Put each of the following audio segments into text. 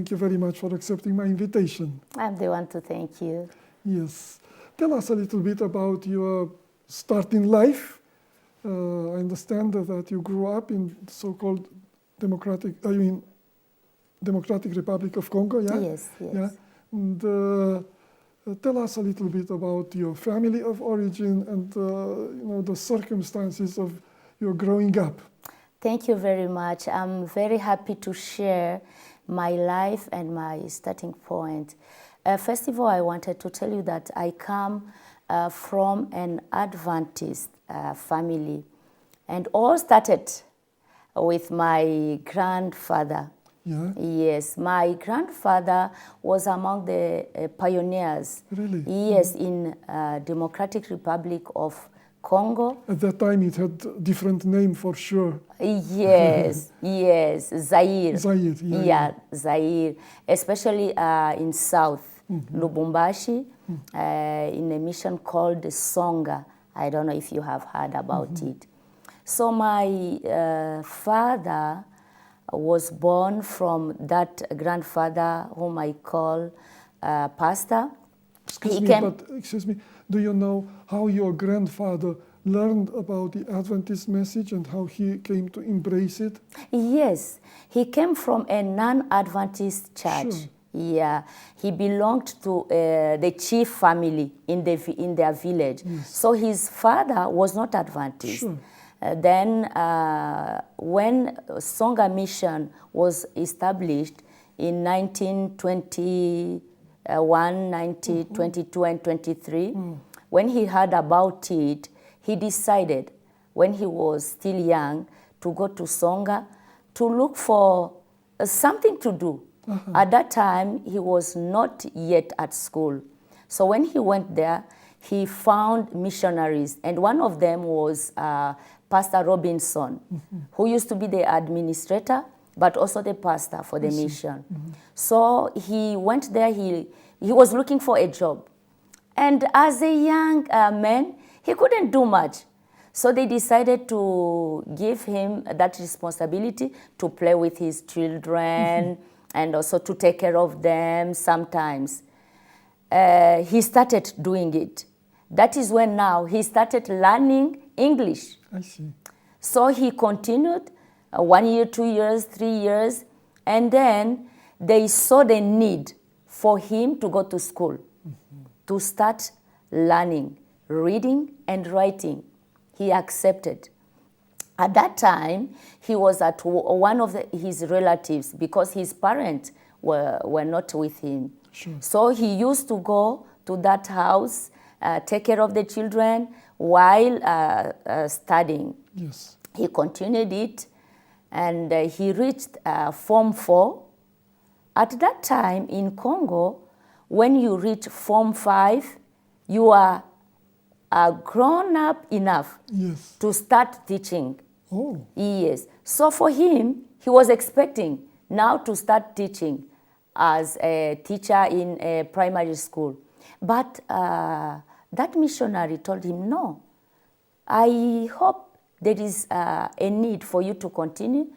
thank you very much for accepting my invitation. I'm the one to thank you. Yes. Tell us a little bit about your start in life. I understand that you grew up in so-called Democratic Republic of Congo, yeah? Yes, yes. Yeah? And tell us a little bit about your family of origin and the circumstances of your growing up. Thank you very much. I'm very happy to share my life and my starting point. First of all, I wanted to tell you that I come from an Adventist family, and all started with my grandfather. Yeah? Yes, my grandfather was among the pioneers. Really? Yes, in Democratic Republic of Congo. At that time it had different name for sure. Yes, yes, Zaire. Zaire, yeah. Yeah, Zaire, especially in South, Lubumbashi, in a mission called Songa. I don't know if you have heard about it. So my father was born from that grandfather whom I call pastor. Excuse me, do you know how your grandfather learned about the Adventist message and how he came to embrace it? Yes, he came from a non-Adventist church. Sure. Yeah, he belonged to the chief family in their village. Yes. So his father was not Adventist. Sure. Then when Songa Mission was established in 1921, 1922 and 23, when he heard about it, he decided, when he was still young, to go to Songa to look for something to do. At that time, he was not yet at school. So when he went there, he found missionaries, and one of them was Pastor Robinson, who used to be the administrator, but also the pastor for the mission. So he went there, he was looking for a job. And as a young man, he couldn't do much. So they decided to give him that responsibility to play with his children and also to take care of them sometimes. He started doing it. That is when now he started learning English. I see. So he continued 1 year, 2 years, 3 years, and then they saw the need for him to go to school, to start learning, reading and writing. He accepted. At that time, he was at one of his relatives because his parents were not with him. Sure. So he used to go to that house, take care of the children while studying. Yes. He continued it, and he reached Form 4. At that time in Congo, when you reach Form 5, you are grown up enough Yes. to start teaching. Oh. Yes. So for him, he was expecting now to start teaching as a teacher in a primary school. But that missionary told him, no, I hope there is a need for you to continue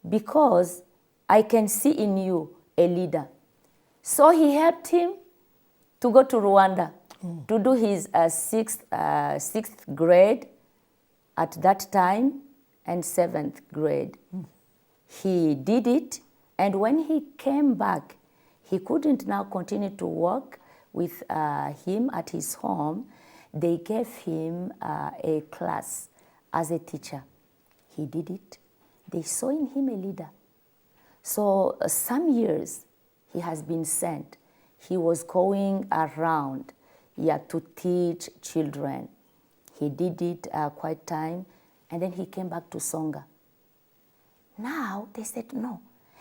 because I can see in you a leader. So he helped him to go to Rwanda to do his sixth grade at that time and 7th grade. He did it, and when he came back, he couldn't now continue to work with him at his home. They gave him a class as a teacher. He did it. They saw in him a leader. So some years he has been sent. He was going around to teach children. He did it quite time, and then he came back to Songa. Now they said, no,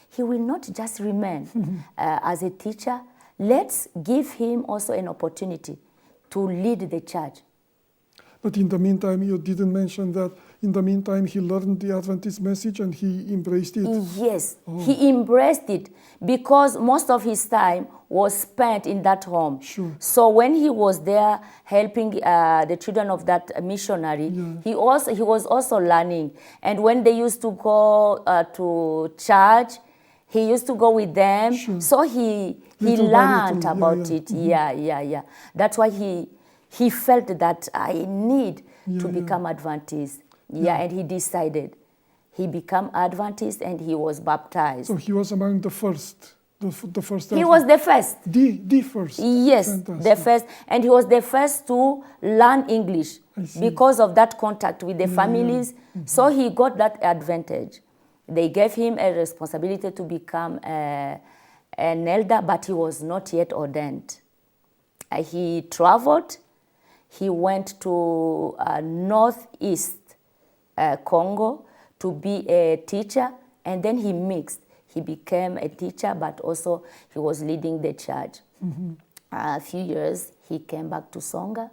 he will not just remain as a teacher. Let's give him also an opportunity to lead the church. But in the meantime, you didn't mention that in the meantime he learned the Adventist message and he embraced it. Yes, he embraced it because most of his time was spent in that home. Sure. So when he was there helping the children of that missionary, he was also learning. And when they used to go to church, He used to go with them, Sure. so he Little by learned little, about yeah. it. Yeah. That's why he felt that I need to Yeah. become Adventist. Yeah, and he decided. He became Adventist and he was baptized. So he was among the first, the first. He was the first. The first. Yes, Fantastic. the first, and he was the first to learn English I see. because of that contact with the Yeah, families. So he got that advantage. They gave him a responsibility to become an elder, but he was not yet ordained. He traveled. He went to northeast Congo to be a teacher, and then he mixed. He became a teacher, but also he was leading the church. A few years, he came back to Songa.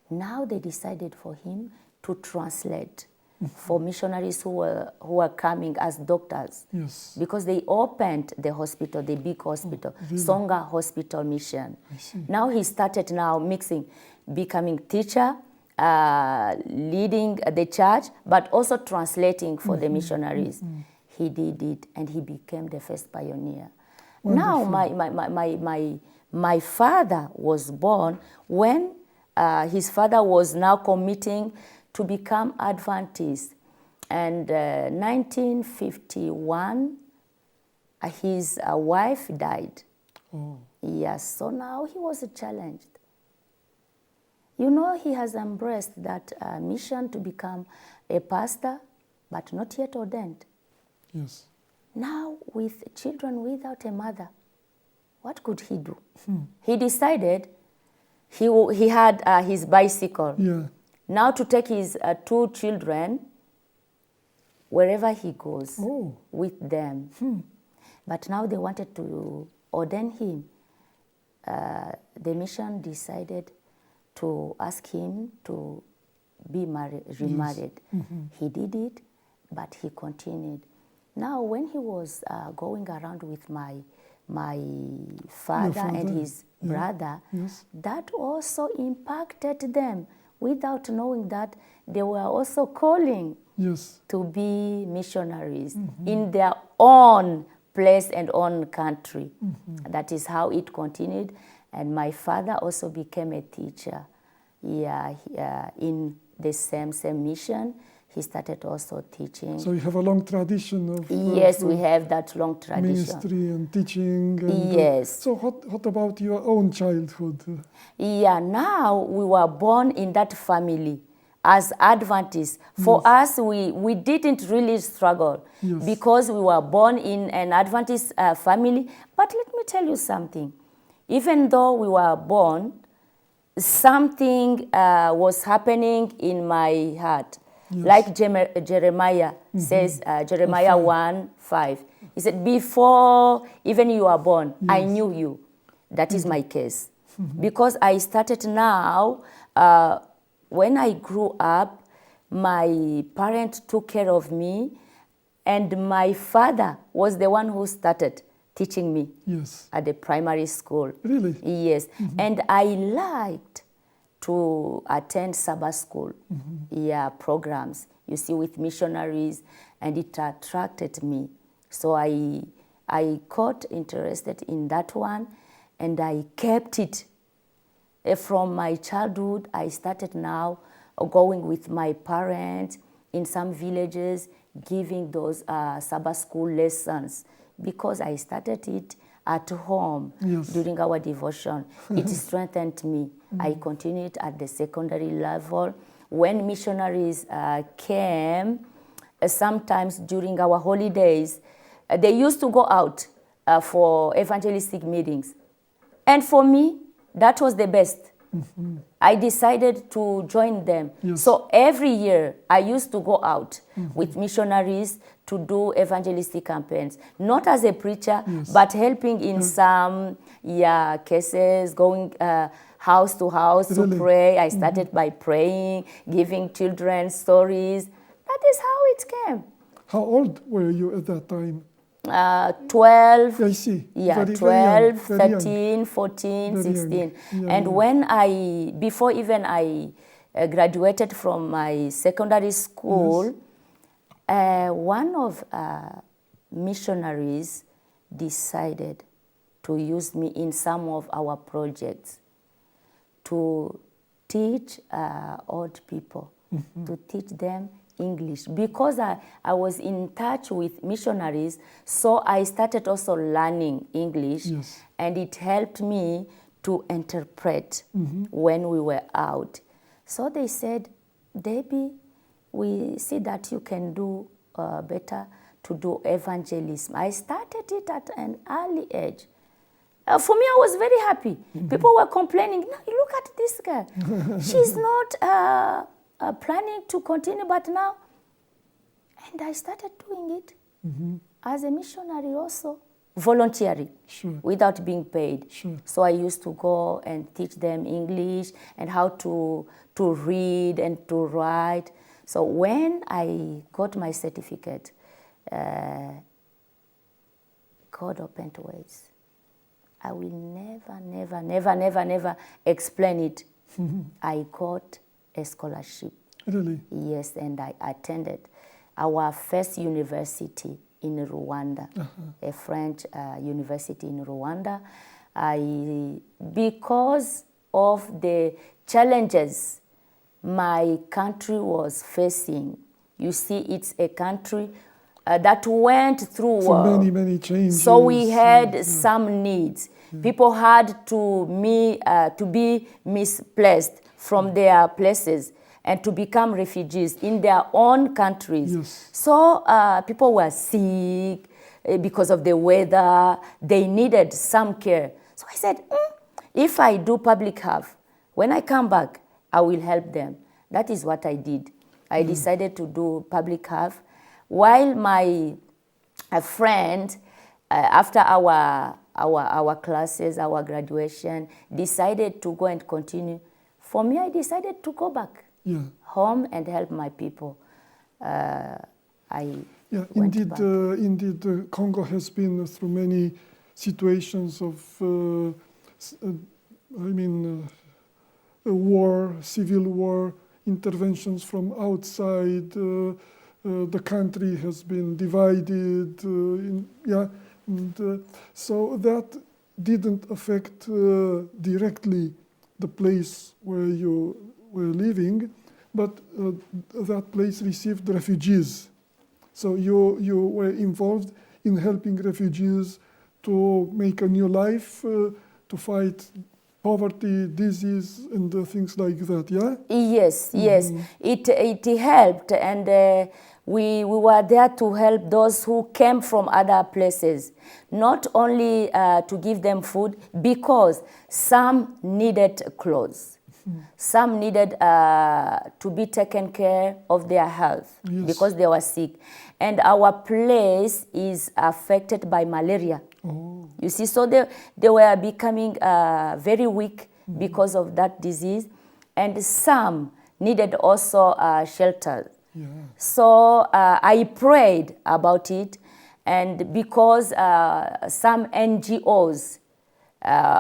Now they decided for him to translate for missionaries who were coming as doctors. Yes. Because they opened the hospital, the big hospital, really? Songa Hospital Mission. I see. Now he started now mixing, becoming teacher, leading the church, but also translating for the missionaries. He did it, and he became the first pioneer. Wonderful. Now my father was born when his father was now committing to become Adventist. And 1951, his wife died. Oh. Yes, so now he was challenged. You know, he has embraced that mission to become a pastor, but not yet ordained. Yes. Now, with children without a mother, what could he do? He decided he had his bicycle. Yeah. Now to take his 2 children wherever he goes with them. But now they wanted to ordain him. The mission decided to ask him to be remarried. He did it, but he continued. Now, when he was going around with my father and his brother, Yes. that also impacted them without knowing that they were also calling Yes. to be missionaries in their own place and own country. That is how it continued. And my father also became a teacher. In the same mission. He started also teaching. So you have a long tradition of Yes, we have that long tradition. ministry and teaching. And, Yes. So what about your own childhood? Yeah, now we were born in that family as Adventists. For us, we didn't really struggle because we were born in an Adventist family. But let me tell you something. Even though we were born, something was happening in my heart. Yes. Like Jeremiah says, Jeremiah 1:5. He said, before even you were born, I knew you. That is my case. Because I started now, when I grew up, my parents took care of me, and my father was the one who started teaching me at the primary school. Really? Yes. And I liked to attend Sabbath school programs, you see, with missionaries, and it attracted me. So I got interested in that one, and I kept it. From my childhood, I started now going with my parents in some villages, giving those Sabbath school lessons, because I started it at home during our devotion. It strengthened me. I continued at the secondary level. When missionaries came, sometimes during our holidays, they used to go out for evangelistic meetings. And for me, that was the best. I decided to join them. So every year, I used to go out with missionaries to do evangelistic campaigns, not as a preacher, but helping in some cases, going house to house to pray. I started by praying, giving children stories. That is how it came. How old were you at that time? 12, I see. yeah, Very 12, young, 13, 14, Very 16. young. And when before even I graduated from my secondary school, one of missionaries decided to use me in some of our projects to teach old people, to teach them English. Because I was in touch with missionaries, so I started also learning English, Yes. and it helped me to interpret when we were out. So they said, Debbie, we see that you can do better to do evangelism. I started it at an early age. For me, I was very happy. People were complaining, no, look at this girl. She's not planning to continue, but now. And I started doing it as a missionary also, voluntarily, Sure. without being paid. Sure. So I used to go and teach them English and how to read and to write. So when I got my certificate, God opened ways. I will never explain it. I got a scholarship. Really? Yes, and I attended our first university in Rwanda, a French university in Rwanda. Because of the challenges my country was facing, you see, it's a country that went through So many changes. so we had some needs. People had to be misplaced from their places and to become refugees in their own countries. Yes. So people were sick because of the weather. They needed some care. So I said, if I do public health, when I come back, I will help them. That is what I did. I decided to do public health, while my friend, after our classes, our graduation, decided to go and continue. For me, I decided to go back home and help my people. Indeed, Congo has been through many situations of, war, civil war, interventions from outside. The country has been divided, so that didn't affect directly the place where you were living, but that place received refugees. So you were involved in helping refugees to make a new life, to fight poverty, disease, and things like that, yeah? Yes. It helped, and we were there to help those who came from other places, not only to give them food, because some needed clothes. Some needed to be taken care of their health because they were sick. And our place is affected by malaria. You see, so they were becoming very weak because of that disease. And some needed also shelter. So I prayed about it. And because some NGOs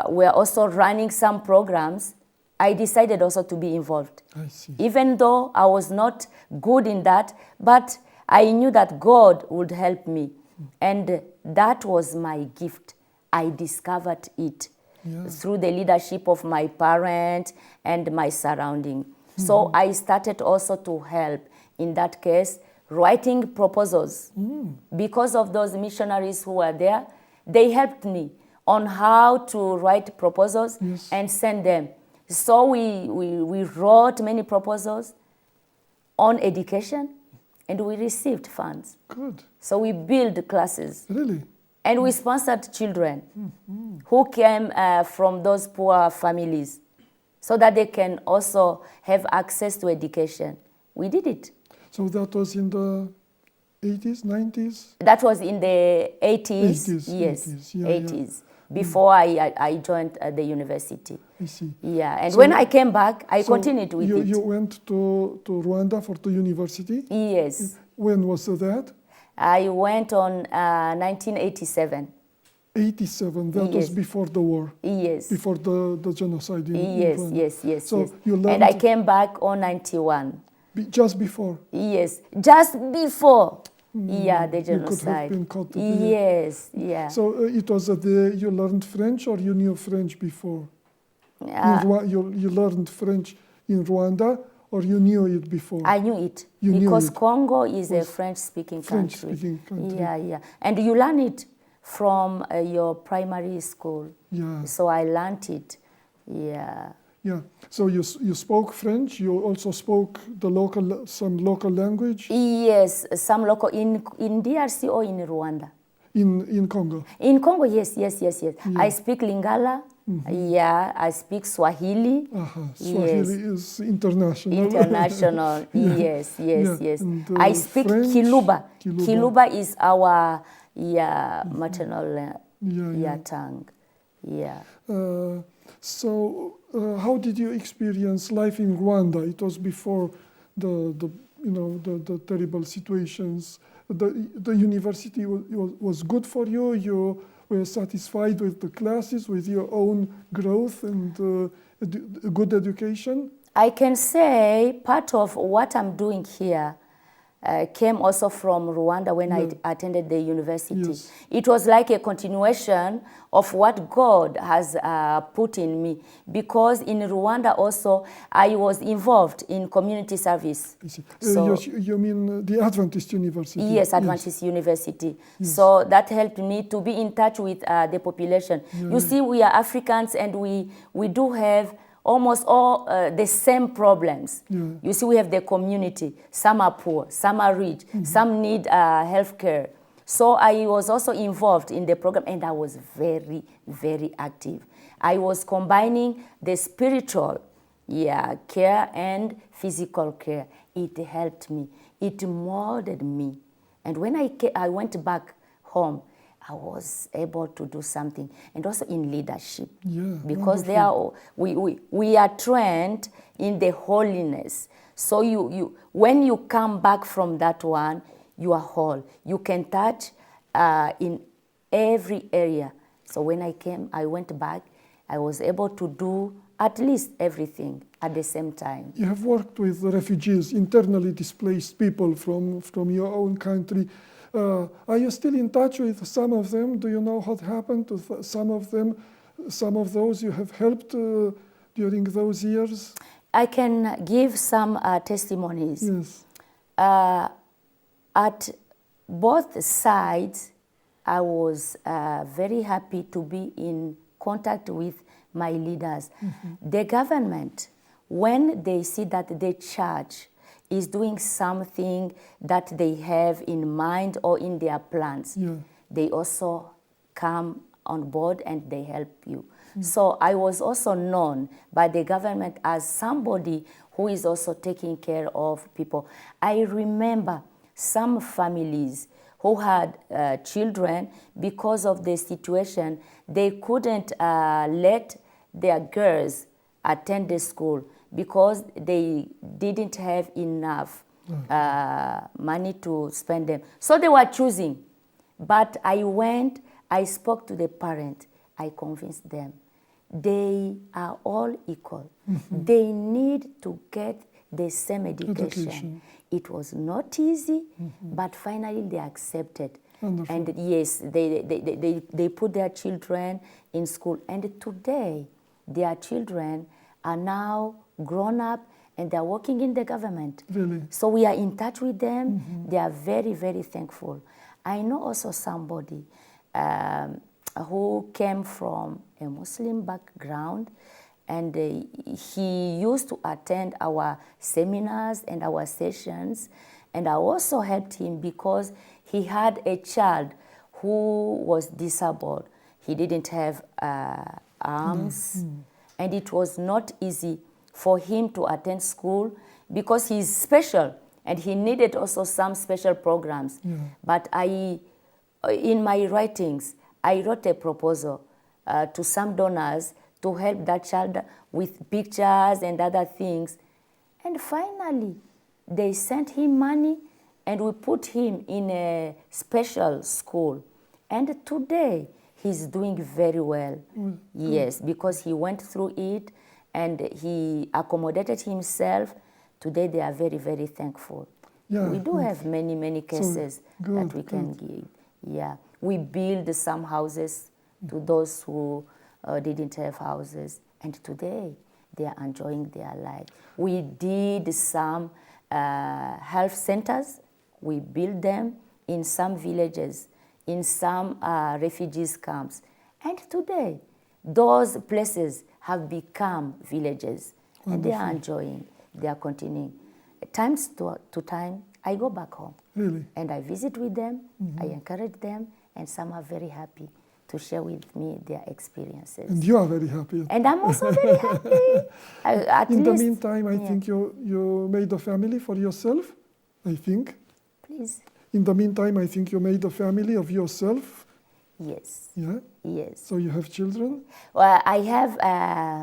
were also running some programs, I decided also to be involved. I see. Even though I was not good in that, but I knew that God would help me. And that was my gift. I discovered it through the leadership of my parents and my surrounding. So I started also to help, in that case, writing proposals. Because of those missionaries who were there, they helped me on how to write proposals and send them. So we wrote many proposals on education, and we received funds. Good. So we built classes. Really? And we sponsored children who came from those poor families, so that they can also have access to education. We did it. So that was in the 80s, 90s? That was in the 80s. Yes, 80s. Before I joined the university. I see. Yeah, and so when I came back, I continued with it. You went to Rwanda for the university? Yes. When was that? I went on 1987. 87, that was before the war? Yes. Before the genocide in Rwanda? Yes. So you learned... And I came back on 91. Just before? Yes, just before. Yeah, the You could have genocide. been caught there. Yes, yeah. So it was there you learned French, or you knew French before? You learned French in Rwanda, or you knew it before? I knew it You knew because it. Congo is a Was French-speaking country. French-speaking country. Yeah, yeah. And you learn it from your primary school. Yeah. So I learned it. Yeah. Yeah. So you spoke French. You also spoke some local language Yes, some local in DRC or in Rwanda. in Congo. In Congo, yes. Yeah. I speak Lingala. Yeah, I speak Swahili. Swahili is international. International. Yeah. Yes. And, I speak French, Kiluba. Kiluba. Kiluba is our maternal tongue. Yeah. So how did you experience life in Rwanda? It was before the terrible situations. The university was good for you. You were satisfied with the classes, with your own growth and good education. I can say part of what I'm doing here came also from Rwanda when I attended the university. Yes. It was like a continuation of what God has put in me, because in Rwanda also I was involved in community service. So, you mean the Adventist University? Yes, Adventist University. Yes. So that helped me to be in touch with the population. You see, we are Africans and we do have almost all the same problems. You see, we have the community. Some are poor, some are rich, some need health care. So I was also involved in the program, and I was very, very active. I was combining the spiritual care and physical care. It helped me. It molded me. And when I went back home, I was able to do something, and also in leadership, because we are trained in the holiness. So when you come back from that one, you are whole. You can touch in every area. So when I went back, I was able to do at least everything at the same time. You have worked with refugees, internally displaced people from your own country. Are you still in touch with some of them? Do you know what happened to some of them, some of those you have helped during those years? I can give some testimonies. Yes. At both sides, I was very happy to be in contact with my leaders. The government, when they see that the church is doing something that they have in mind or in their plans, they also come on board and they help you. So I was also known by the government as somebody who is also taking care of people. I remember some families who had children. Because of the situation, they couldn't let their girls attend the school because they didn't have enough money to spend them. So they were choosing. But I spoke to the parent. I convinced them. They are all equal. They need to get the same education. It was not easy, but finally they accepted. Wonderful. And yes, they put their children in school. And today, their children are now grown up and they're working in the government. Really? So we are in touch with them. They are very, very thankful. I know also somebody who came from a Muslim background, and he used to attend our seminars and our sessions, and I also helped him because he had a child who was disabled. He didn't have arms, and it was not easy for him to attend school because he's special, and he needed also some special programs. But in my writings, I wrote a proposal to some donors to help that child with pictures and other things. And finally, they sent him money and we put him in a special school. And today, he's doing very well. Yes, because he went through it and he accommodated himself. Today, they are very, very thankful. Yeah, we do good. have many cases good, that we can give. Yeah, we build some houses to those who didn't have houses, and today they are enjoying their life. We did some health centers. We built them in some villages, in some refugees camps, and today those places have become villages. Wonderful. And they are enjoying, they are continuing. Times to time, I go back home. Really? And I visit with them, I encourage them, and some are very happy to share with me their experiences. And you are very happy. And I'm also very happy. In the meantime, I think you made a family for yourself, I think. Please. In the meantime, I think you made a family of yourself. Yes. Yeah? Yes. So you have children? Well, I have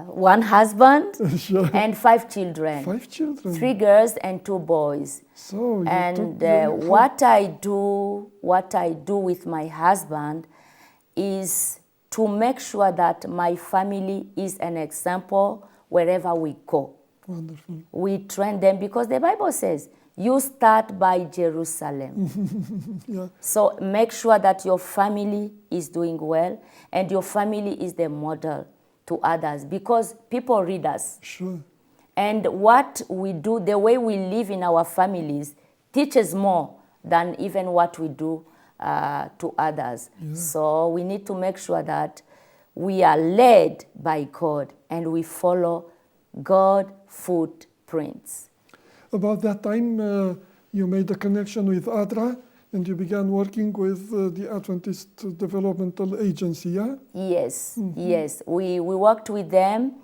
one husband Sure. and 5 children. 5 children? 3 girls and 2 boys. So you And took the- what I do with my husband is to make sure that my family is an example wherever we go. Wonderful. We train them because the Bible says, you start by Jerusalem. Yeah. So make sure that your family is doing well and your family is the model to others because people read us. Sure. And what we do, the way we live in our families, teaches more than even what we do to others. Yeah. So we need to make sure that we are led by God and we follow God's footprints. About that time, you made a connection with ADRA and you began working with the Adventist Developmental Agency, yeah? Yes, yes. We worked with them,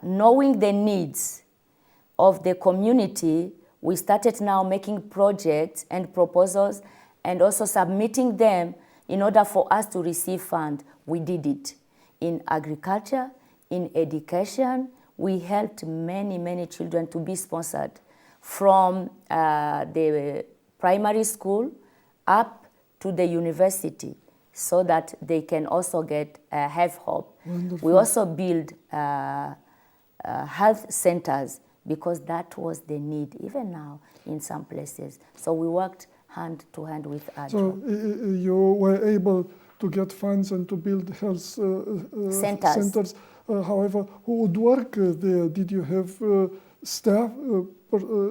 knowing the needs of the community. We started now making projects and proposals and also submitting them in order for us to receive funds. We did it in agriculture, in education. We helped many children to be sponsored from the primary school up to the university so that they can also have hope. Wonderful. We also build health centers because that was the need even now in some places. So we worked hand to hand with ADRA. So you were able to get funds and to build health centers. However, who would work there? Did you have staff,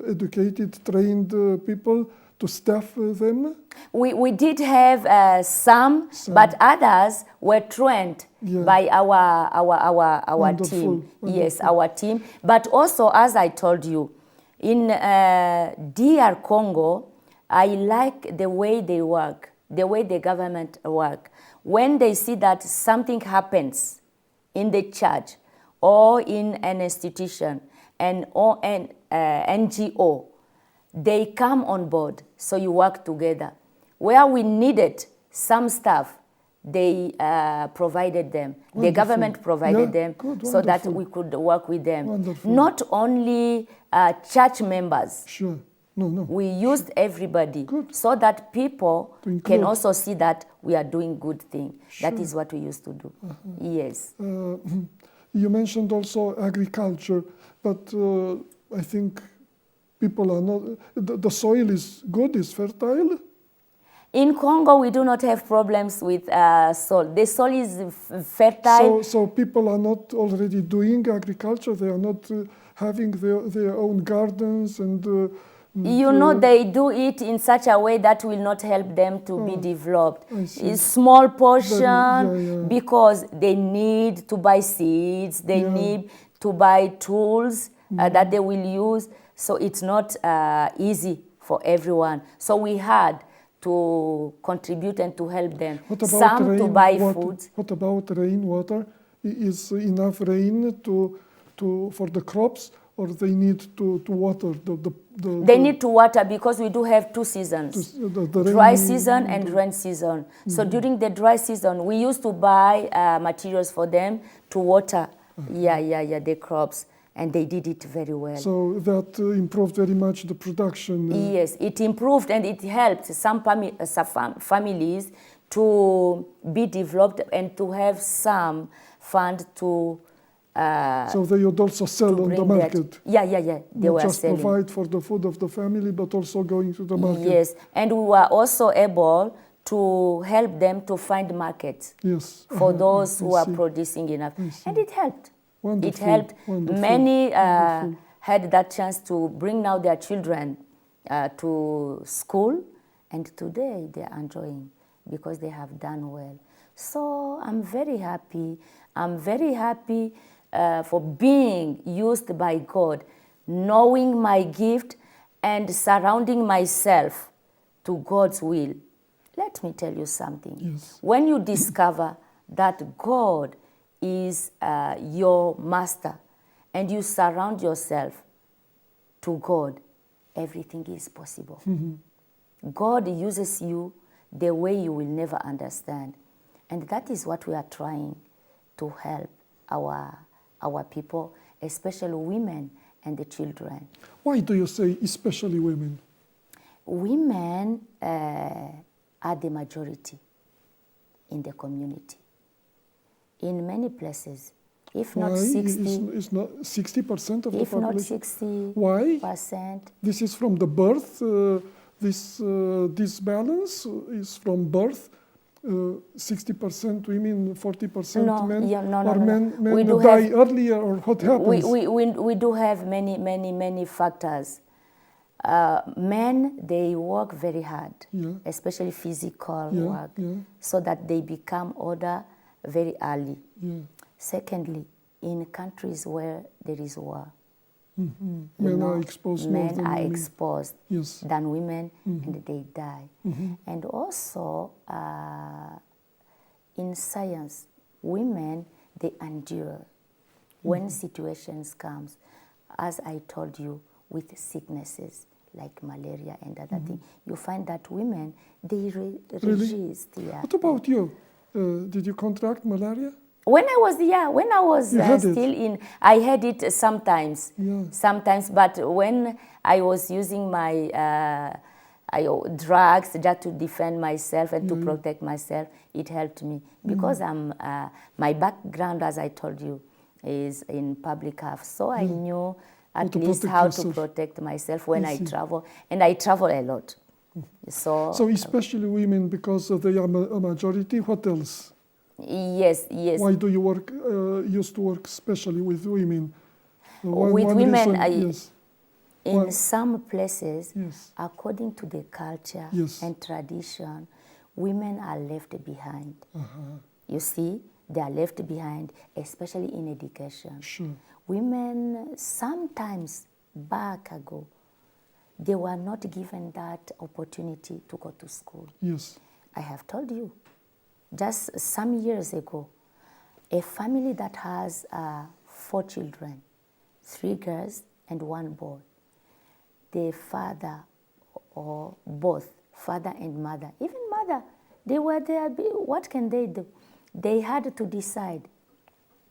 educated, trained people to staff them? We did have some, but others were trained by our Wonderful, team. wonderful. Yes, our team. But also, as I told you, in DR Congo, I like the way they work, the way the government work. When they see that something happens in the church or in an institution or an NGO, they come on board, so you work together. Where we needed some staff, they provided them. Wonderful. The government provided them good, so that wonderful. we could work with them. Wonderful. Not only church members. Sure. No. We used everybody Good. so that people To include. can also see that we are doing good things. That Sure. is what we used to do. Yes. You mentioned also agriculture, but I think people are not, the soil is good, is fertile. In Congo, we do not have problems with soil. The soil is fertile. So people are not already doing agriculture, they are not having their own gardens and... You know, they do it in such a way that will not help them to be developed. I see. It's small portion yeah. because they need to buy seeds, they need to buy tools that they will use. So it's not easy for everyone. So we had to contribute and to help them. What about Some to buy rainwater? food. What about rainwater? Is enough rain for the crops, or they need to water They need to water because we do have 2 seasons. the Dry rain- season and rain season. So during the dry season, we used to buy materials for them to water the crops, and they did it very well. So that improved very much the production. Yes, it improved and it helped some families to be developed and to have some fund to So they would also sell to on the bring their market. They Not were just selling. provide for the food of the family, but also going to the market. Yes, and we were also able to help them to find markets Yes. for those I who are see. producing enough. I see. And it helped. It Wonderful, helped. wonderful, Many wonderful. had that chance to bring now their children to school, and today they are enjoying because they have done well. So I'm very happy. I'm very happy for being used by God, knowing my gift and surrounding myself to God's will. Let me tell you something. Yes. When you discover that God is your master and you surround yourself to God, everything is possible. God uses you the way you will never understand. And that is what we are trying to help our people, especially women and the children. Why do you say especially women? Women are the majority in the community. In many places, if Why? not 60, It's not 60% of the if not population? 60%, Why? This is from the birth. This balance is from birth. 60% women, 40% No, men, yeah, no, or no, no. men We do die have- earlier, or what happens? we do have many factors. Men, they work very hard, Yeah. especially physical Yeah, work, yeah. so that they become older very early. Yeah. Secondly, in countries where there is war, Mhm. you Men know, are exposed more men than are women. exposed Yes. than women, and they die. And also, in science, women, they endure when situations comes, as I told you, with sicknesses like malaria and other things. You find that women, they resist. Yeah. What about you? Did you contract malaria? When I was You had it. still in, I had it sometimes, Yeah. sometimes. But when I was using my drugs just to defend myself and to protect myself, it helped me because my background, as I told you, is in public health. So I knew How at to least protect how yourself. to protect myself when I I see. travel, and I travel a lot. So Especially women, because they are a majority. What else? yes. Why do you used to work especially with women? With women, yes. in Why? some places, Yes. according to the culture Yes. and tradition, women are left behind. You see, they are left behind, especially in education. Sure. Women, sometimes back ago, they were not given that opportunity to go to school. Yes. I have told you, just some years ago, a family that has 4 children, 3 girls and 1 boy, the father or both, father and mother, even mother, they were there. What can they do? They had to decide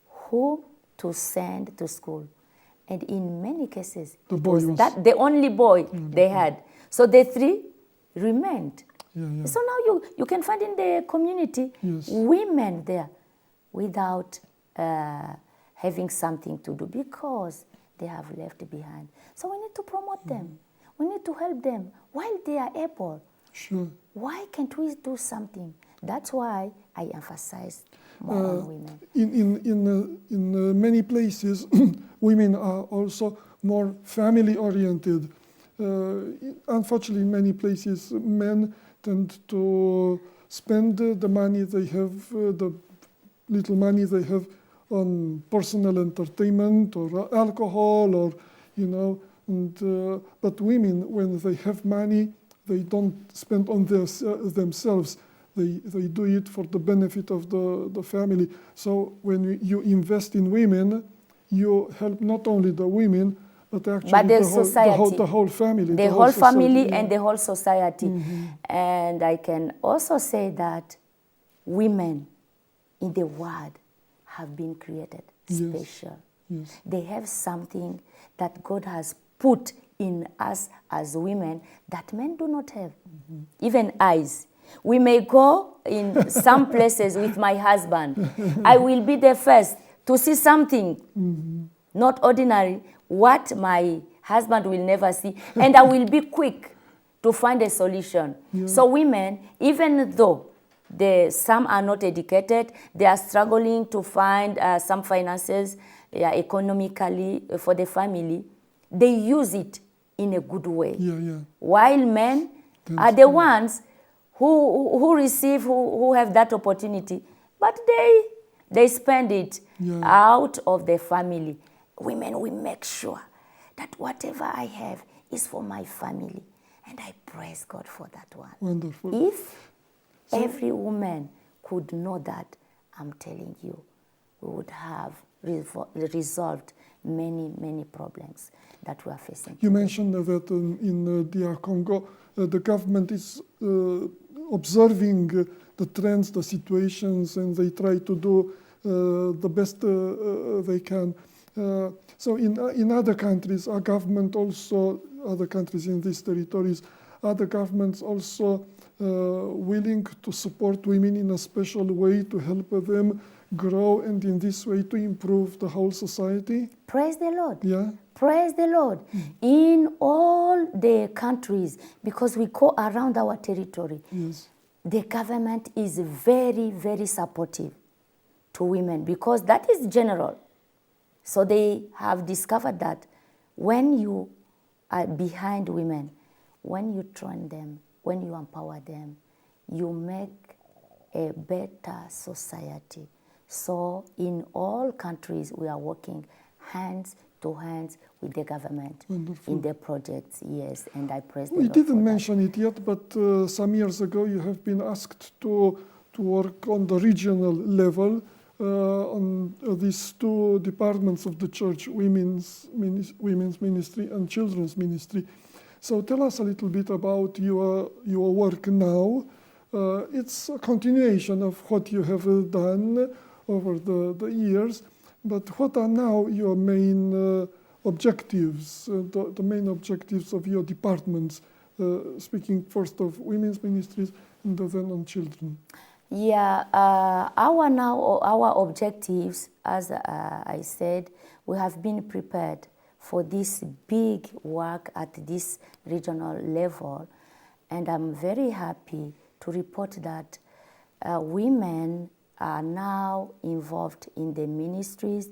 who to send to school. And in many cases, The it boy was was- that the only boy they had. So the 3 remained. Yeah. So now you can find in the community Yes. women there without having something to do because they have left behind. So we need to promote them. We need to help them while they are able. Sure. Why can't we do something? That's why I emphasize more on women. In many places, women are also more family oriented. Unfortunately, in many places, men tend to spend the money they have, the little money they have, on personal entertainment or alcohol, or but women, when they have money, they don't spend on themselves. They do it for the benefit of the family. So when you invest in women, you help not only the women, but actually But the the whole family. The whole family society, yeah. and the whole society. And I can also say that women in the world have been created special. Yes. They have something that God has put in us as women that men do not have. Even eyes. We may go in some places with my husband. I will be the first to see something not ordinary, what my husband will never see, and I will be quick to find a solution. So women, even though some are not educated, they are struggling to find some finances economically for the family, they use it in a good way. While men are the ones who receive, who have that opportunity, but they spend it out of the family. Women, we make sure that whatever I have is for my family. And I praise God for that one. Wonderful. If every woman could know that, I'm telling you, we would have resolved many, many problems that we are facing. You mentioned that in DR Congo, the government is observing the trends, the situations, and they try to do the best they can. So in other countries, our government also, other countries in these territories, are the governments also willing to support women in a special way to help them grow and in this way to improve the whole society? Praise the Lord. Yeah. Praise the Lord. In all the countries, because we go around our territory, the government is very, very supportive to women because that is general. So they have discovered that when you are behind women, when you train them, when you empower them, you make a better society. So in all countries, we are working hands to hands with the government in the projects, yes, and I praise the Lord. We didn't mention it yet, but some years ago you have been asked to work on the regional level on these two departments of the church, women's ministry and children's ministry. So tell us a little bit about your work now. It's a continuation of what you have done over the years, but what are now your main objectives, the main objectives of your departments, speaking first of women's ministries and then on children? Yeah, our objectives, as I said, we have been prepared for this big work at this regional level, and I'm very happy to report that women are now involved in the ministries,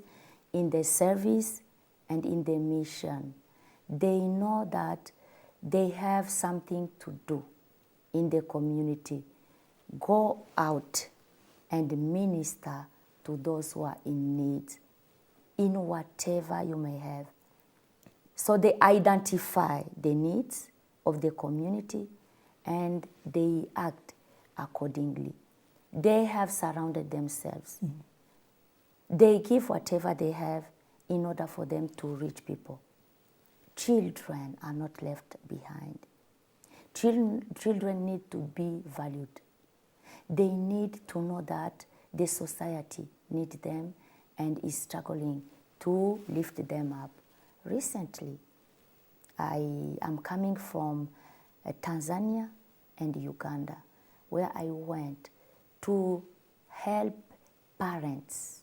in the service, and in the mission. They know that they have something to do in the community. Go out and minister to those who are in need, in whatever you may have. So they identify the needs of the community and they act accordingly. They have surrounded themselves. They give whatever they have in order for them to reach people. Children are not left behind. Children need to be valued. They need to know that the society needs them and is struggling to lift them up. Recently, I am coming from Tanzania and Uganda, where I went to help parents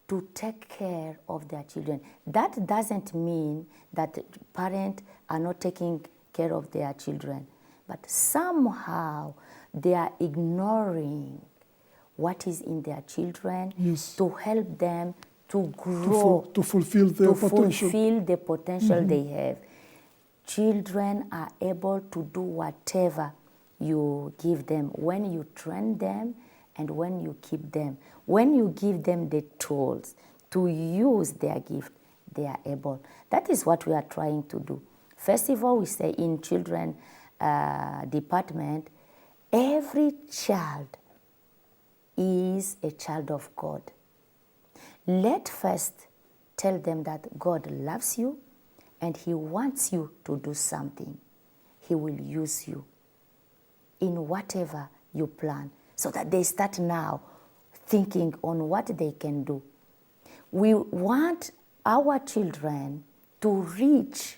to take care of their children. That doesn't mean that parents are not taking care of their children, but somehow they are ignoring what is in their children to help them to grow, to fulfill their potential. Fulfill the potential they have. Children are able to do whatever you give them when you train them and when you keep them. When you give them the tools to use their gift, they are able. That is what we are trying to do. First of all, we say in children department, every child is a child of God. Let first tell them that God loves you and He wants you to do something. He will use you in whatever you plan so that they start now thinking on what they can do. We want our children to reach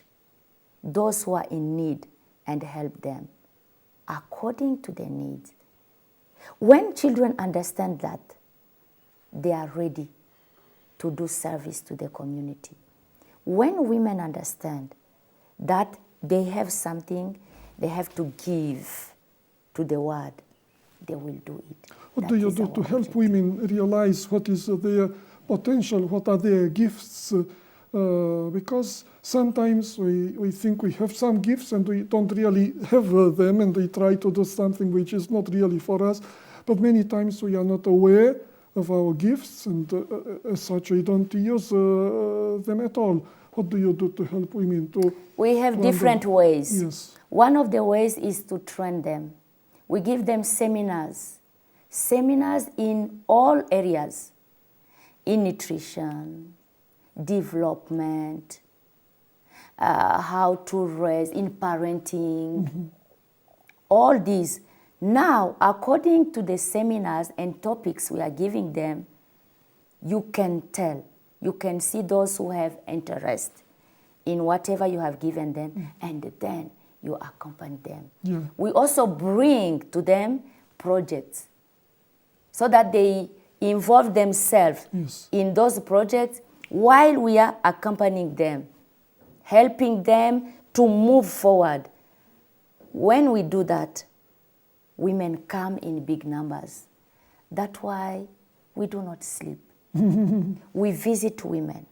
those who are in need and help them according to their needs. When children understand that, they are ready to do service to the community. When women understand that they have something they have to give to the world, they will do it. What That do you is do our to help objective. women realize what is their potential, what are their gifts? Because sometimes we think we have some gifts and we don't really have them, and we try to do something which is not really for us. But many times we are not aware of our gifts, and as such we don't use them at all. What do you do to help women to? We have to different ways. Yes. One of the ways is to train them. We give them seminars in all areas, in nutrition, development, how to raise, in parenting, all these. Now, according to the seminars and topics we are giving them, you can tell, you can see those who have interest in whatever you have given them, and then you accompany them. Yeah. We also bring to them projects so that they involve themselves Yes. in those projects while we are accompanying them, helping them to move forward. When we do that, women come in big numbers. That's why we do not sleep. We visit women.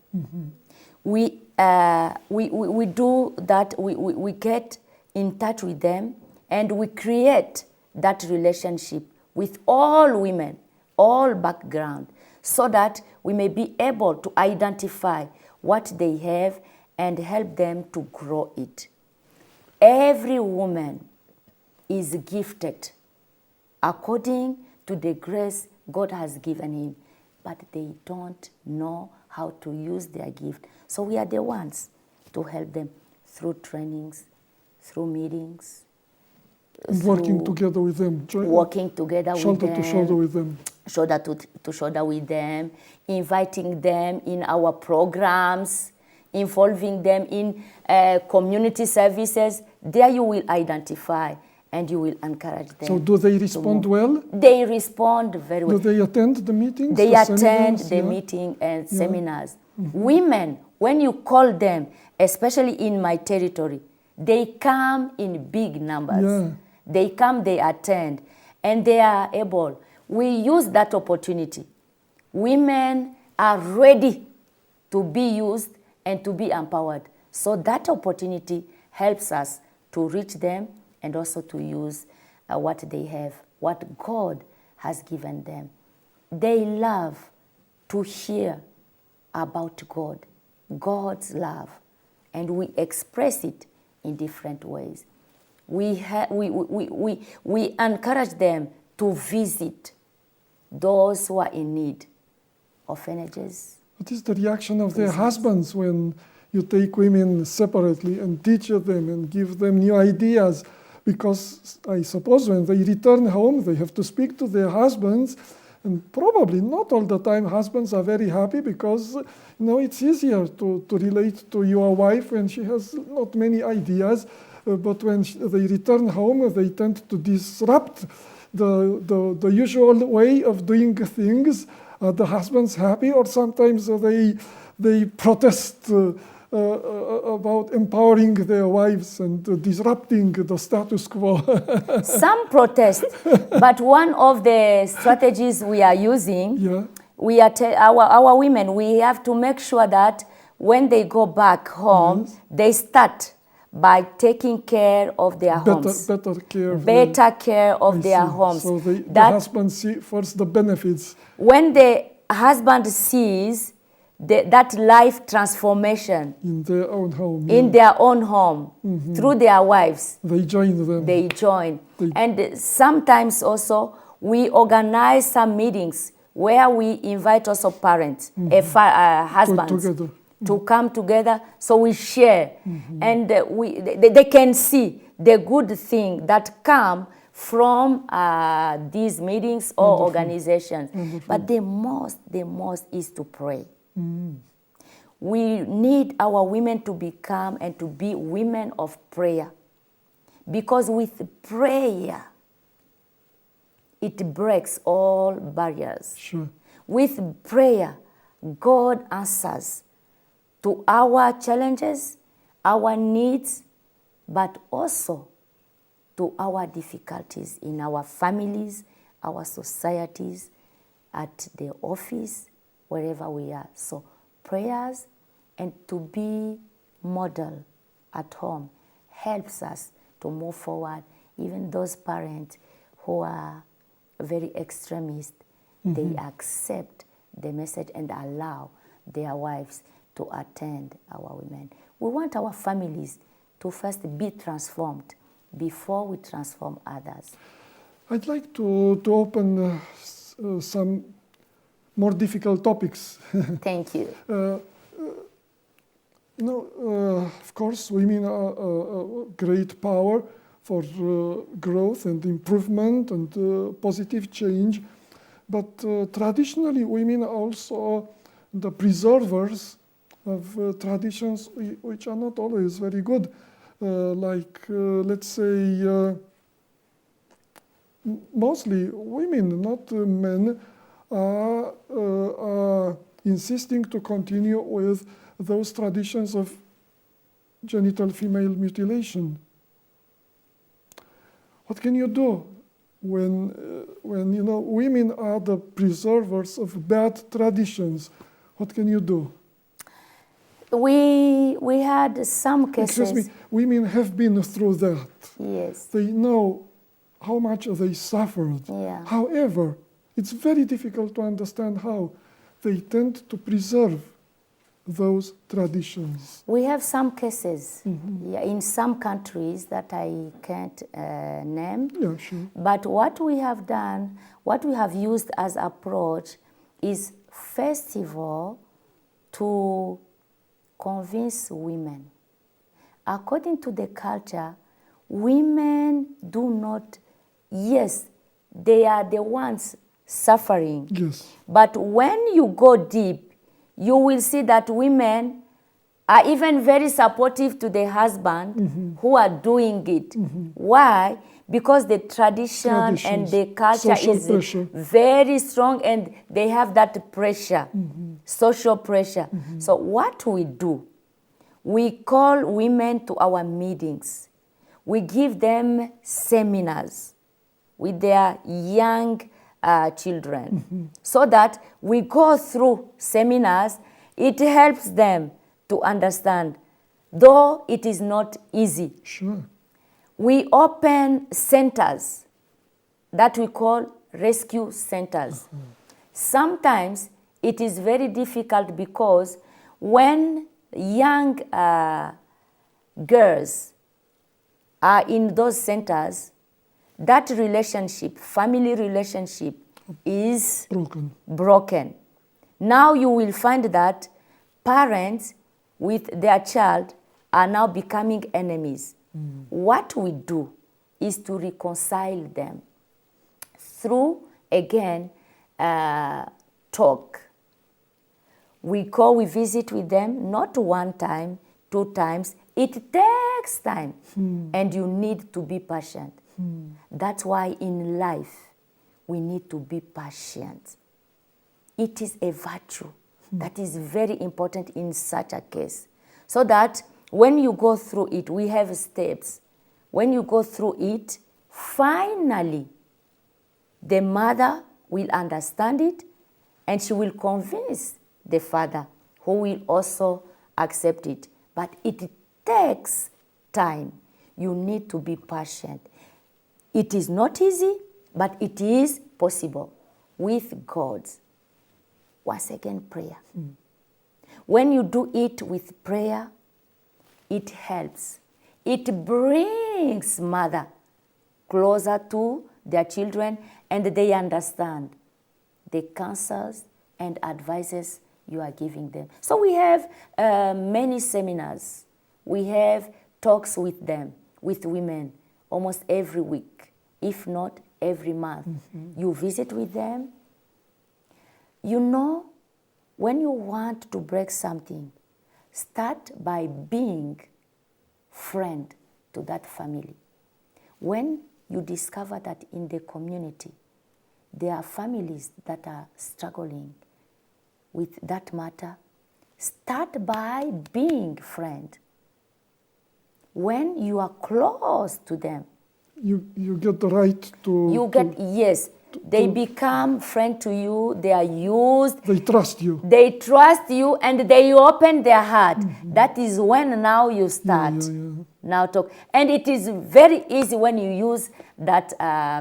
We do that, we get in touch with them, and we create that relationship with all women, all background, so that we may be able to identify what they have and help them to grow it. Every woman is gifted according to the grace God has given him, but they don't know how to use their gift. So we are the ones to help them through trainings, through meetings, And working together with them. working together shoulder with them, to shoulder with them. shoulder to shoulder with them, inviting them in our programs, involving them in community services. There you will identify and you will encourage them. So do they to respond move. well? They respond very well. Do they attend the meetings? They the attend seminars? the Yeah. meeting and seminars. Women, when you call them, especially in my territory, they come in big numbers. Yeah. They come, they attend, and they are able. We use that opportunity. Women are ready to be used and to be empowered. So that opportunity helps us to reach them and also to use what they have, what God has given them. They love to hear about God, God's love, and we express it in different ways. We encourage them to visit those who are in need, orphanages. What is the reaction of their husbands when you take women separately and teach them and give them new ideas? Because I suppose when they return home, they have to speak to their husbands, and probably not all the time husbands are very happy, because it's easier to relate to your wife when she has not many ideas. But when they return home, they tend to disrupt the usual way of doing things. Are the husbands happy, or sometimes they protest about empowering their wives and disrupting the status quo? Some protest, but one of the strategies we are using, Yeah. we are our women, we have to make sure that when they go back home, they start by taking care of their homes. Better care of Better care of I their see. homes. So the That husband see first the benefits. when the husband sees that life transformation In their own home. in their own home through their wives, They join them. they join. And sometimes also we organize some meetings where we invite also parents, husbands, together. to come together, so we share, and they can see the good thing that come from these meetings or organizations. But the most is to pray. We need our women to become and to be women of prayer, because with prayer it breaks all barriers. Sure. With prayer, God answers to our challenges, our needs, but also to our difficulties in our families, our societies, at the office, wherever we are. So prayers and to be model at home helps us to move forward. Even those parents who are very extremist, they accept the message and allow their wives to attend our women. We want our families to first be transformed before we transform others. I'd like to open some more difficult topics. Thank you. Of course, women are a great power for growth and improvement and positive change. But traditionally, women are also the preservers of traditions which are not always very good. Let's say, mostly women, not men, are insisting to continue with those traditions of genital female mutilation. What can you do when women are the preservers of bad traditions? What can you do? We had some cases. Excuse me, women have been through that. Yes. They know how much they suffered. Yeah. However, it's very difficult to understand how they tend to preserve those traditions. We have some cases in some countries that I can't name. Yeah, sure. But what we have done, what we have used as approach is first of all to convince women. According to the culture, women do not, yes, they are the ones suffering. Yes. But when you go deep, you will see that women are even very supportive to the husband who are doing it. Why? Because the tradition and the culture social is pressure. very strong and they have that pressure, social pressure. So what we do, we call women to our meetings. We give them seminars with their young children so that we go through seminars. It helps them to understand, though it is not easy. Sure. We open centers that we call rescue centers. Sometimes it is very difficult because when young girls are in those centers, that relationship, family relationship, is broken. Now you will find that parents with their child are now becoming enemies. What we do is to reconcile them through, again, talk. We visit with them, not one time, 2 times. It takes time, and you need to be patient. That's why in life, we need to be patient. It is a virtue that is very important in such a case. So that when you go through it, we have steps. When you go through it, finally, the mother will understand it and she will convince the father, who will also accept it. But it takes time. You need to be patient. It is not easy, but it is possible with God. Once again, prayer. When you do it with prayer, it helps. It brings mother closer to their children, and they understand the counsels and advices you are giving them. So we have many seminars. We have talks with them, with women, almost every week, if not every month. You visit with them. You know, when you want to break something, start by being friend to that family. When you discover that in the community, there are families that are struggling, with that matter, start by being friend. When you are close to them, you get the right to... you get, yes, they become friend to you, they are used. They trust you. They trust you and they open their heart. That is when now you start. Now talk. And it is very easy when you use that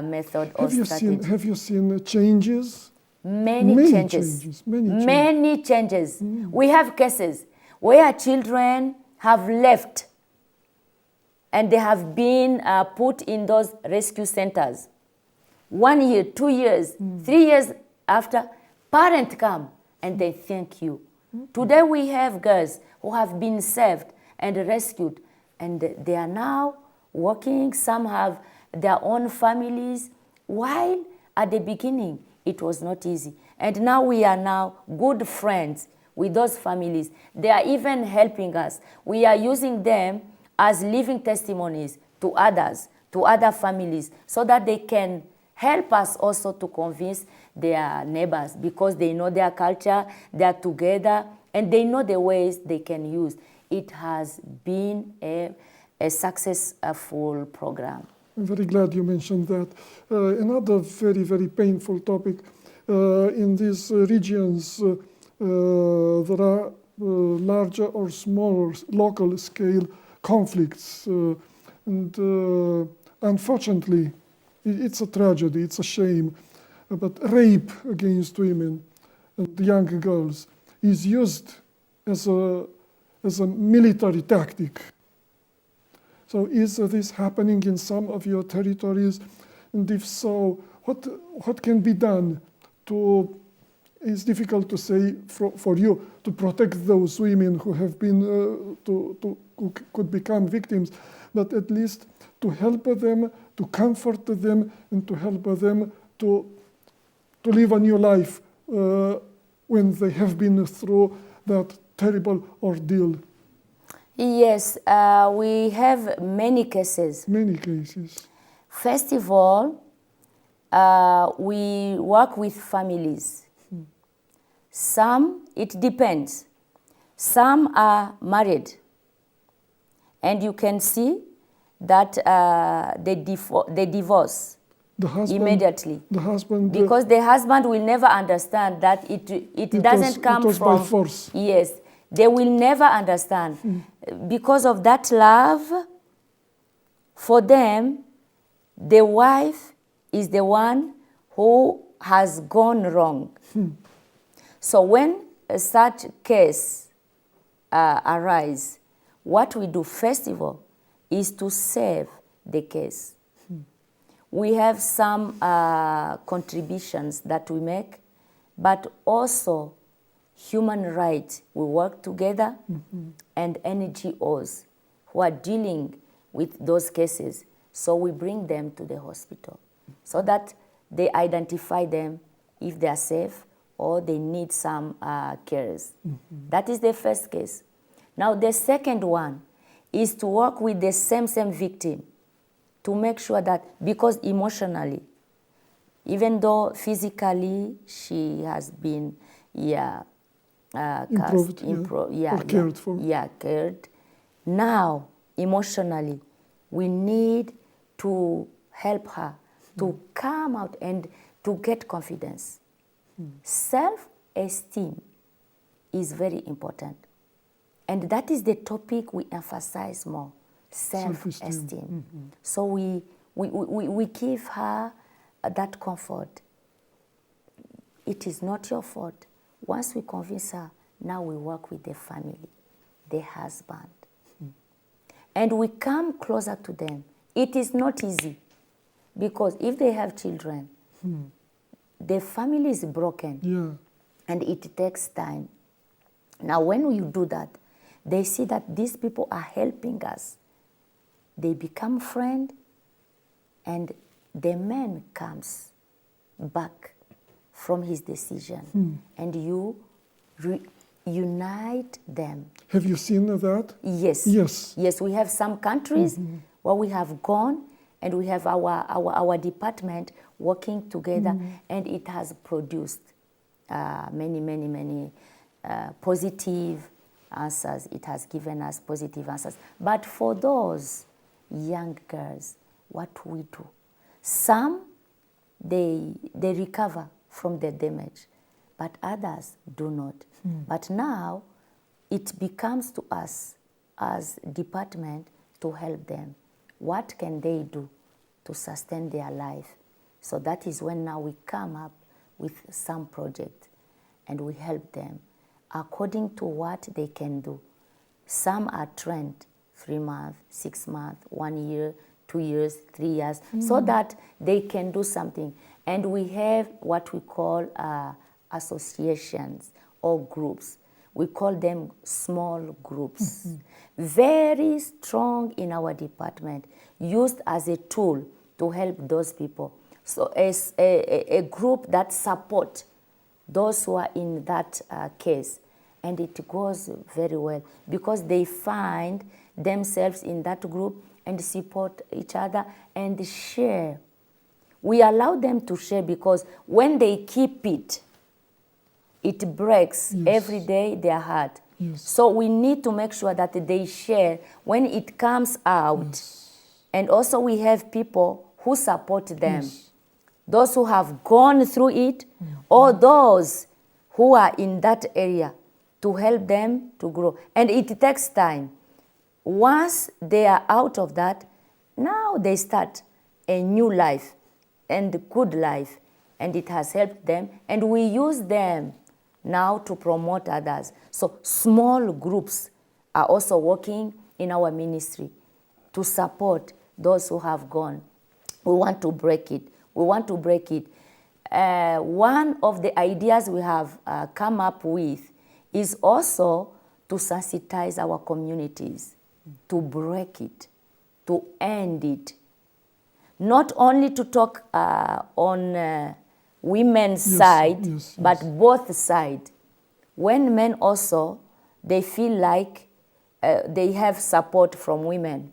method or strategy. Have you seen changes? Many changes. Many changes. We have cases where children have left and they have been put in those rescue centers. 1 year, 2 years, 3 years after, parents come and they thank you. Today we have girls who have been saved and rescued, and they are now working. Some have their own families, while at the beginning it was not easy. And now we are now good friends with those families. They are even helping us. We are using them as living testimonies to others, to other families, so that they can help us also to convince their neighbors, because they know their culture, they are together, and they know the ways they can use. It has been a successful program. I'm very glad you mentioned that. Another very, very painful topic. In these regions, there are larger or smaller local scale conflicts. And unfortunately, it's a tragedy, it's a shame, but rape against women and young girls is used as a military tactic. So is this happening in some of your territories? And if so, what can be done to, it's difficult to say for you, to protect those women who have been, who could become victims, but at least to help them, to comfort them, and to help them to live a new life when they have been through that terrible ordeal. Yes, we have many cases. Many cases. First of all, we work with families. Some, it depends. Some are married, and you can see that they divorce The husband, immediately. The husband, because the husband will never understand that it doesn't come from by force. Yes, they will never understand. Because of that love, for them, the wife is the one who has gone wrong. So when such case arise, what we do first of all is to save the case. We have some contributions that we make, but also human rights. We work together, and NGOs who are dealing with those cases. So we bring them to the hospital so that they identify them if they are safe or they need some cares. That is the first case. Now the second one is to work with the same victim to make sure that, because emotionally, even though physically she has been cared for. Cared. Now, emotionally, we need to help her to come out and to get confidence. Self-esteem is very important. And that is the topic we emphasize more, self-esteem. So we give her that comfort. It is not your fault. Once we convince her, now we work with the family, the husband. And we come closer to them. It is not easy, because if they have children, the family is broken, and it takes time. Now when you do that, they see that these people are helping us. They become friends, and the man comes back from his decision, and you unite them. Have you seen that? Yes. Yes. Yes, we have some countries where we have gone, and we have our department working together, and it has produced many positive answers. It has given us positive answers. But for those young girls, what we do? Some, they recover from the damage, but others do not. But now, it becomes to us as department to help them. What can they do to sustain their life? So that is when now we come up with some project and we help them according to what they can do. Some are trained 3 months, 6 months, 1 year, 2 years, 3 years, so that they can do something. And we have what we call associations or groups. We call them small groups. Very strong in our department, used as a tool to help those people. So as a group that support those who are in that case. And it goes very well because they find themselves in that group and support each other and share. We allow them to share because when they keep it, it breaks every day their heart. So we need to make sure that they share when it comes out. And also we have people who support them. Those who have gone through it or those who are in that area to help them to grow. And it takes time. Once they are out of that, now they start a new life and a good life. And it has helped them. And we use them now to promote others. So small groups are also working in our ministry to support those who have gone. We want to break it. We want to break it. One of the ideas we have come up with is also to sensitize our communities, to break it, to end it. Not only to talk on women's side, but both sides. When men also, they feel like they have support from women,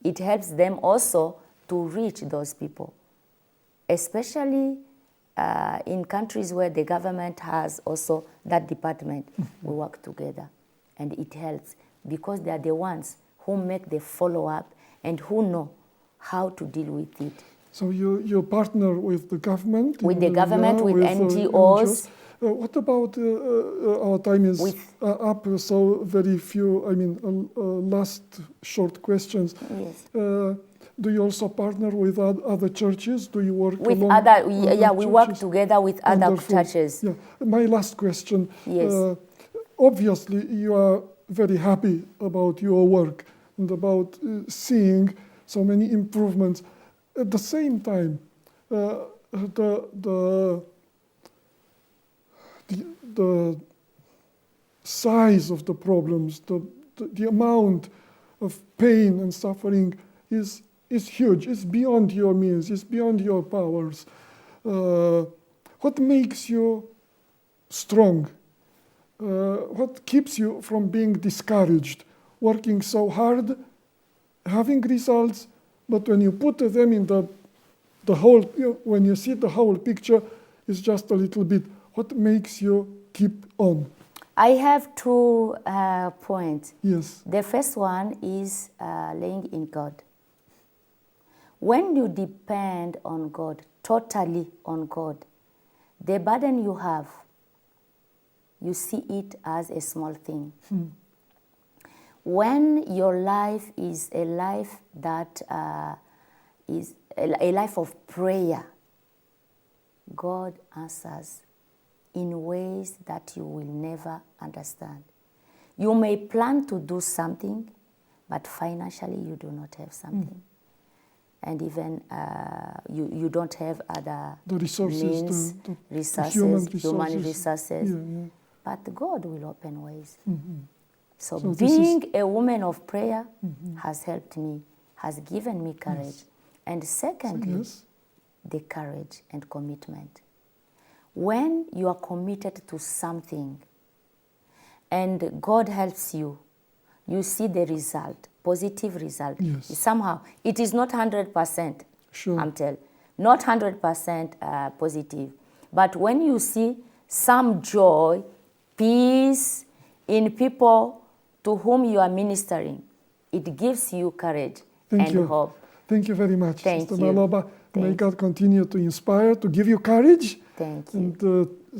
it helps them also to reach those people. Especially in countries where the government has also that department, we work together and it helps because they are the ones who make the follow-up and who know how to deal with it. So you partner with the government? With the government, with NGOs. What about, our time is up, so very few, last short questions. Yes. Do you also partner with other churches? Do you work with along other? churches? We work together with other Wonderful. churches. Yeah. My last question. Yes. Obviously, you are very happy about your work and about seeing so many improvements. At the same time, the size of the problems, the amount of pain and suffering is huge. It's beyond your means. It's beyond your powers. What makes you strong? What keeps you from being discouraged? Working so hard, having results, but when you put them in the whole, when you see the whole picture, it's just a little bit. What makes you keep on? I have 2 points. Yes. The first one is laying in God. When you depend on God, totally on God, the burden you have, you see it as a small thing. When your life is a life that is a life of prayer, God answers in ways that you will never understand. You may plan to do something, but financially you do not have something. And even you don't have other resources, means, human resources. Yeah. But God will open ways. So So being a woman of prayer has helped me, has given me courage. And secondly, the courage and commitment. When you are committed to something and God helps you, you see the result, positive result. Somehow, it is not 100%, Sure. not 100% positive. But when you see some joy, peace in people to whom you are ministering, it gives you courage and hope. Thank you very much, Thank Sister you. Maloba. May God continue to inspire, to give you courage, Thank you. and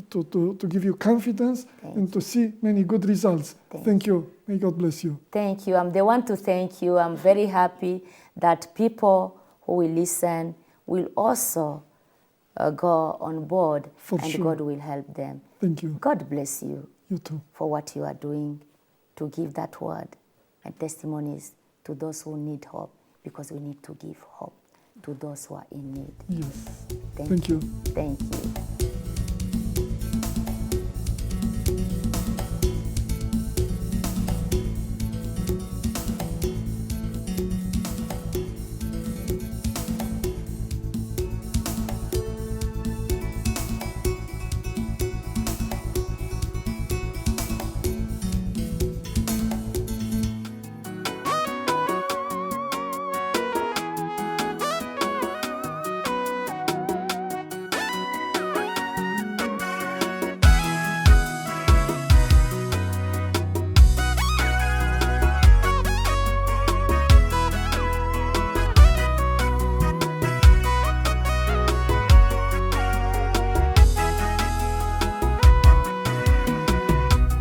to give you confidence, and to see many good results. Thank you. May God bless you. Thank you. I'm the one to thank you. I'm very happy that people who will listen will also go on board, and sure. God will help them. Thank you. God bless you. You too. For what you are doing to give that word and testimonies to those who need hope, because we need to give hope to those who are in need. Yes. Thank you. Thank you.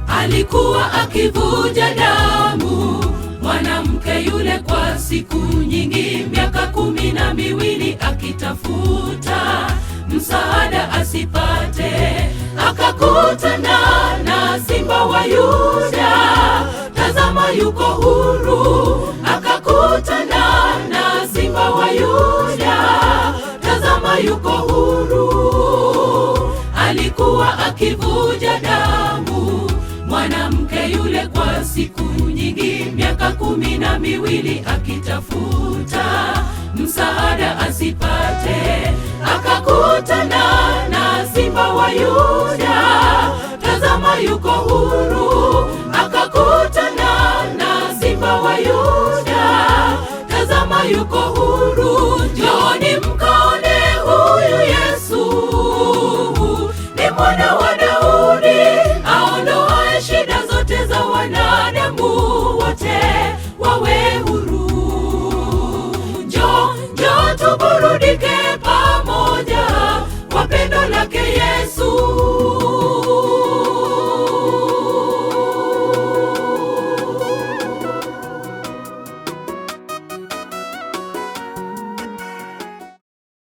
Alikuwa akivuja damu mwanamke yule kwa siku nyingi, miaka 12 akitafuta msaada asipate. Akakutana na simba wa Yuda, tazama yuko huru. Akakutana na simba wa Yuda, tazama yuko huru. Alikuwa akivuja damu mwanamke yule kwa siku nyingi, miaka 12 akitafuta msaada asipate. Akakutana na simba wa Yuda, tazama yuko huru. Akakutana na simba wa Yuda, tazama yuko